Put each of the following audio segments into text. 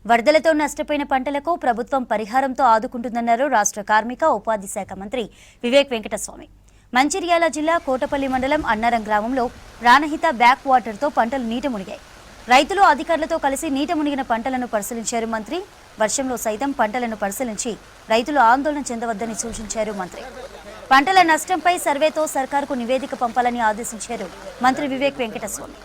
వరదలతో నష్టపోయిన పంటలకు ప్రభుత్వం పరిహారంతో ఆదుకుంటుందన్నారు రాష్ట్ర కార్మిక ఉపాధి శాఖ మంత్రి వివేక్ వెంకటస్వామి. మంచిర్యాల జిల్లా కోటపల్లి మండలం అన్నారం గ్రామంలో ప్రాణహిత బ్యాక్ వాటర్తో పంటలు నీట మునిగాయి. రైతులు అధికారులతో కలిసి నీట మునిగిన పంటలను పరిశీలించారు మంత్రి. వర్షంలో సైతం పంటలను పరిశీలించి రైతులు ఆందోళన చెందవద్దని సూచించారు మంత్రి. పంటల నష్టంపై సర్వేతో సర్కారుకు నివేదిక పంపాలని ఆదేశించారు మంత్రి వివేక్ వెంకటస్వామి.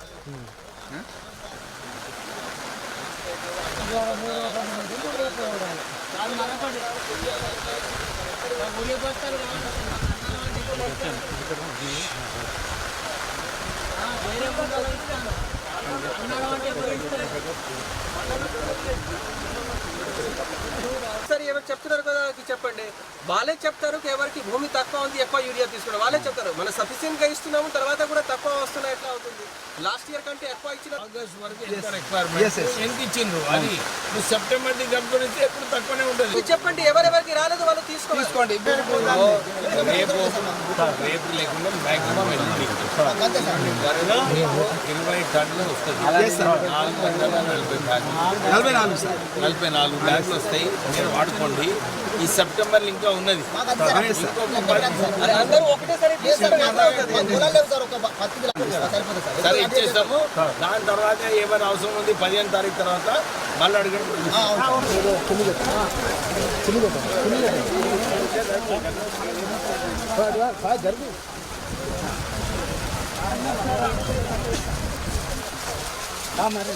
సరే ఎవరు చెప్తున్నారు కదా చెప్పండి, వాళ్ళే చెప్తారు ఎవరికి భూమి తక్కువ ఉంది ఎక్కువ యూరియా తీసుకోవడం వాళ్ళే చెప్తారు. మనం సఫిషియెంట్ గా ఇస్తున్నాము, తర్వాత కూడా తక్కువ వస్తున్నాయి, ఎట్లా అవుతుంది? లాస్ట్ ఇయర్ కంటే ఎక్కువ ఇచ్చిన ఆగస్ట్ వరకు ఎంత ఇచ్చిండ్రు, అది సెప్టెంబర్ కనుక ఎప్పుడు తక్కువనే ఉంటుంది. చెప్పండి, ఎవరెవరికి రాలేదు వాళ్ళు తీసుకోండి. రేపు లేకుండా మ్యాక్సిమం 20 టన్నులు వస్తుంది. 44 బ్యాగులు వస్తాయి. మీరు వాడుకోండి. ఈ సెప్టెంబర్ ఇంకా ఉన్నది. సరే ఇచ్చేస్తాము. దాని తర్వాత ఏమైనా అవసరం ఉంది 15 తారీఖు తర్వాత మళ్ళీ అడగండి. మరి